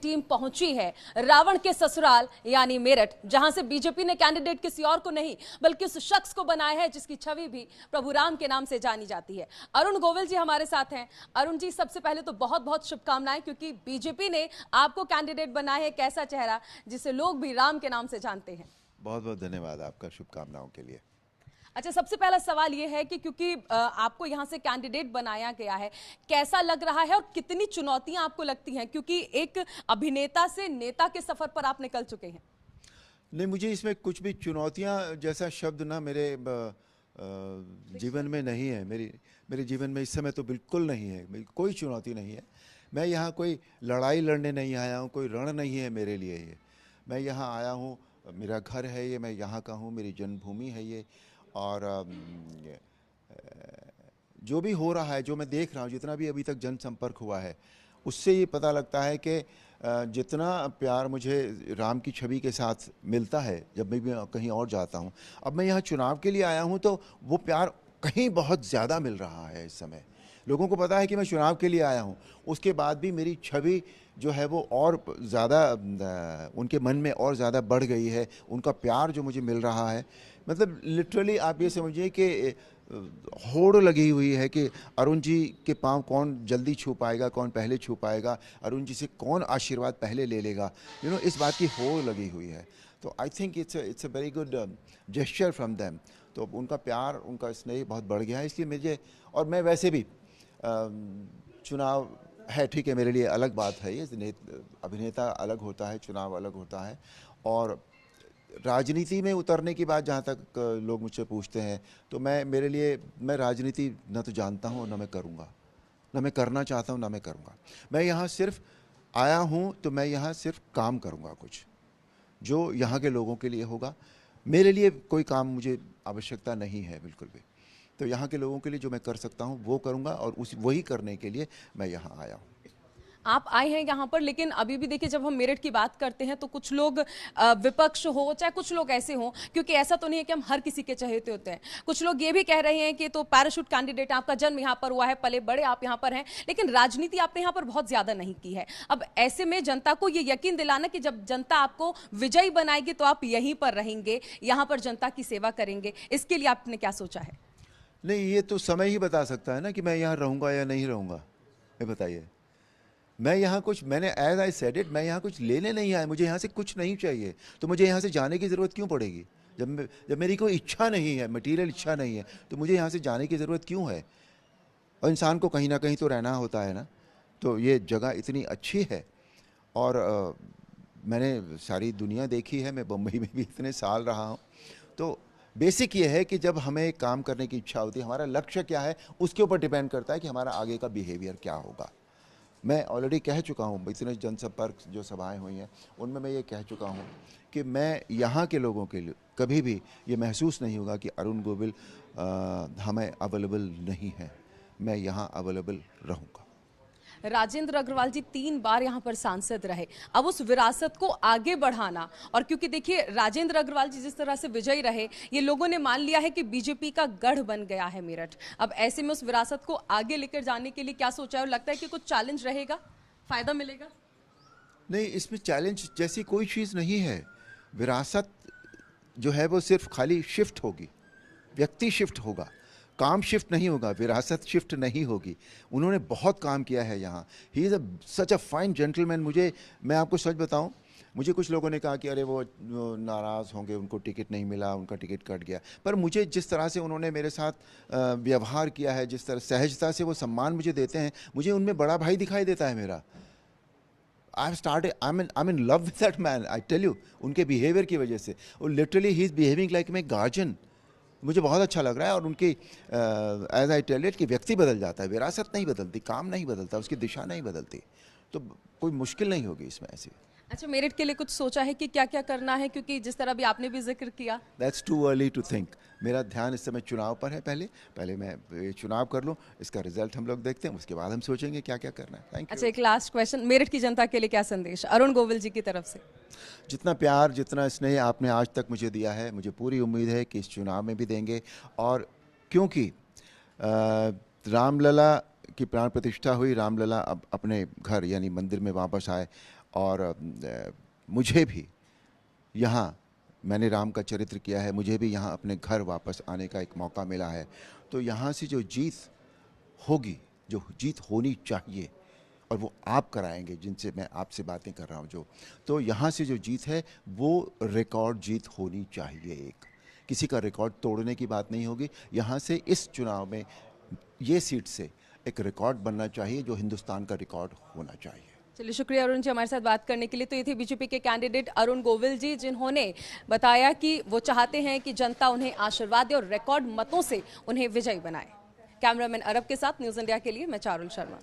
Team पहुंची है रावण के ससुराल यानी मेरठ, जहां से बीजेपी ने कैंडिडेट किसी और को नहीं बल्कि उस शख्स को बनाया है जिसकी छवि भी प्रभु राम के नाम से जानी जाती है। अरुण गोविल जी हमारे साथ हैं। अरुण जी, सबसे पहले तो बहुत बहुत शुभकामनाएं, क्योंकि बीजेपी ने आपको कैंडिडेट बनाया है एक ऐसा चेहरा जिसे लोग भी राम के नाम से जानते हैं। बहुत बहुत धन्यवाद आपका शुभकामनाओं के लिए। अच्छा, सबसे पहला सवाल यह है कि क्योंकि आपको यहां से कैंडिडेट बनाया गया है, कैसा लग रहा है और कितनी चुनौतियां आपको लगती हैं, क्योंकि एक अभिनेता से नेता के सफर पर आप निकल चुके हैं। नहीं, मुझे इसमें कुछ भी चुनौतियां जैसा शब्द ना मेरे जीवन में नहीं है। मेरे जीवन में इस समय तो बिल्कुल नहीं है, कोई चुनौती नहीं है। मैं यहाँ कोई लड़ाई लड़ने नहीं आया हूँ, कोई रण नहीं है मेरे लिए ये। मैं यहाँ आया हूँ, मेरा घर है ये, मैं यहाँ का हूँ, मेरी जन्मभूमि है ये। और जो भी हो रहा है, जो मैं देख रहा हूँ, जितना भी अभी तक जनसंपर्क हुआ है, उससे ये पता लगता है कि जितना प्यार मुझे राम की छवि के साथ मिलता है जब मैं भी कहीं और जाता हूँ, अब मैं यहाँ चुनाव के लिए आया हूँ तो वो प्यार कहीं बहुत ज़्यादा मिल रहा है इस समय। लोगों को पता है कि मैं चुनाव के लिए आया हूँ, उसके बाद भी मेरी छवि जो है वो और ज़्यादा उनके मन में और ज़्यादा बढ़ गई है। उनका प्यार जो मुझे मिल रहा है, मतलब लिटरली आप ये समझिए कि होड़ लगी हुई है कि अरुण जी के पांव कौन जल्दी छू पाएगा, कौन पहले छू पाएगा, अरुण जी से कौन आशीर्वाद पहले ले लेगा, इस बात की होड़ लगी हुई है। तो I think it's a very good gesture from them. तो उनका प्यार, उनका स्नेह बहुत बढ़ गया है, इसलिए मुझे, और मैं वैसे भी चुनाव है, ठीक है, मेरे लिए अलग बात है ये, अभिनेता अलग होता है, चुनाव अलग होता है। और राजनीति में उतरने की बात जहाँ तक लोग मुझसे पूछते हैं, तो मेरे लिए मैं राजनीति न तो जानता हूँ न मैं करूँगा, न मैं करना चाहता हूँ न मैं करूँगा। मैं यहाँ सिर्फ आया हूँ तो मैं यहाँ सिर्फ काम करूँगा, कुछ जो यहाँ के लोगों के लिए होगा। मेरे लिए कोई काम मुझे आवश्यकता नहीं है बिल्कुल भी। तो यहाँ के लोगों के लिए जो मैं कर सकता हूँ वो करूँगा, और वही करने के लिए मैं यहाँ आया हूँ। आप आए हैं यहाँ पर, लेकिन अभी भी देखिए, जब हम मेरठ की बात करते हैं तो कुछ लोग विपक्ष हो, चाहे कुछ लोग ऐसे हों, क्योंकि ऐसा तो नहीं है कि हम हर किसी के चहेते होते हैं। कुछ लोग ये भी कह रहे हैं कि तो पैराशूट कैंडिडेट, आपका जन्म यहाँ पर हुआ है, पले बड़े आप यहाँ पर हैं, लेकिन राजनीति आपने यहाँ पर बहुत ज्यादा नहीं की है। अब ऐसे में जनता को ये यकीन दिलाना कि जब जनता आपको विजयी बनाएगी तो आप यहीं पर रहेंगे, यहाँ पर जनता की सेवा करेंगे, इसके लिए आपने क्या सोचा है? नहीं, ये तो समय ही बता सकता है ना कि मैं यहाँ रहूँगा या नहीं रहूँगा। ये बताइए, मैं यहाँ कुछ, मैंने एज आई सेड इट, मैं यहाँ कुछ लेने नहीं आया, मुझे यहाँ से कुछ नहीं चाहिए, तो मुझे यहाँ से जाने की ज़रूरत क्यों पड़ेगी? जब मेरी कोई इच्छा नहीं है, मटीरियल इच्छा नहीं है, तो मुझे यहाँ से जाने की ज़रूरत क्यों है? और इंसान को कहीं ना कहीं तो रहना होता है ना। तो ये जगह इतनी अच्छी है, और मैंने सारी दुनिया देखी है, मैं बम्बई में भी इतने साल रहा हूँ। तो बेसिक ये है कि जब हमें काम करने की इच्छा होती है, हमारा लक्ष्य क्या है उसके ऊपर डिपेंड करता है कि हमारा आगे का बिहेवियर क्या होगा। मैं ऑलरेडी कह चुका हूँ, इतने जनसंपर्क जो सभाएं हुई हैं उनमें मैं ये कह चुका हूँ कि मैं यहाँ के लोगों के लिए कभी भी ये महसूस नहीं होगा कि अरुण गोविल हमें अवेलेबल नहीं है। मैं यहाँ अवेलेबल रहूँगा। राजेंद्र अग्रवाल जी 3 बार यहाँ पर सांसद रहे, अब उस विरासत को आगे बढ़ाना, और क्योंकि देखिए राजेंद्र अग्रवाल जी जिस तरह से विजयी रहे, ये लोगों ने मान लिया है कि बीजेपी का गढ़ बन गया है मेरठ। अब ऐसे में उस विरासत को आगे लेकर जाने के लिए क्या सोचा है, और लगता है कि कुछ चैलेंज रहेगा, फायदा मिलेगा? नहीं, इसमें चैलेंज जैसी कोई चीज़ नहीं है। विरासत जो है वो सिर्फ खाली शिफ्ट होगी, व्यक्ति शिफ्ट होगा, काम शिफ्ट नहीं होगा, विरासत शिफ्ट नहीं होगी। उन्होंने बहुत काम किया है यहाँ। He is such a fine gentleman. मैं आपको सच बताऊँ, मुझे कुछ लोगों ने कहा कि अरे वो नाराज़ होंगे, उनको टिकट नहीं मिला, उनका टिकट कट गया, पर मुझे जिस तरह से उन्होंने मेरे साथ व्यवहार किया है, जिस तरह सहजता से वो सम्मान मुझे देते हैं, मुझे उनमें बड़ा भाई दिखाई देता है मेरा। I'm in love with that man, I tell you, उनके बिहेवियर की वजह से। और literally he is behaving like my guardian. मुझे बहुत अच्छा लग रहा है। और उनकी एज आई टेल इट कि व्यक्ति बदल जाता है, विरासत नहीं बदलती, काम नहीं बदलता, उसकी दिशा नहीं बदलती, तो कोई मुश्किल नहीं होगी इसमें ऐसी। अच्छा, मेरिट के लिए कुछ सोचा है कि क्या क्या करना है, क्योंकि जिस तरह भी आपने भी जिक्र किया? That's too early to think. मेरा ध्यान इस समय चुनाव पर है। पहले मैं चुनाव कर लूँ, इसका रिजल्ट हम लोग देखते हैं, उसके बाद हम सोचेंगे क्या क्या करना है। Thank you. अच्छा, एक लास्ट क्वेश्चन, मेरिट की जनता के लिए क्या संदेश अरुण गोविल जी की तरफ से? जितना प्यार, जितना स्नेह आपने आज तक मुझे दिया है, मुझे पूरी उम्मीद है कि इस चुनाव में भी देंगे। और क्योंकि रामलला की प्राण प्रतिष्ठा हुई, रामलला अब अपने घर यानी मंदिर में वापस आए, और मुझे भी यहाँ, मैंने राम का चरित्र किया है, मुझे भी यहाँ अपने घर वापस आने का एक मौका मिला है। तो यहाँ से जो जीत होगी, जो जीत होनी चाहिए, और वो आप कराएंगे जिनसे मैं आपसे बातें कर रहा हूँ जो, तो यहाँ से जो जीत है वो रिकॉर्ड जीत होनी चाहिए। एक किसी का रिकॉर्ड तोड़ने की बात नहीं होगी। यहाँ से इस चुनाव में ये सीट से एक रिकॉर्ड बनना चाहिए जो हिंदुस्तान का रिकॉर्ड होना चाहिए। चलिए, शुक्रिया अरुण जी हमारे साथ बात करने के लिए। तो ये थे बीजेपी के कैंडिडेट अरुण गोविल जी, जिन्होंने बताया कि वो चाहते हैं कि जनता उन्हें आशीर्वाद दे और रिकॉर्ड मतों से उन्हें विजयी बनाए। कैमरामैन अरब के साथ न्यूज़ इंडिया के लिए मैं चारुल शर्मा।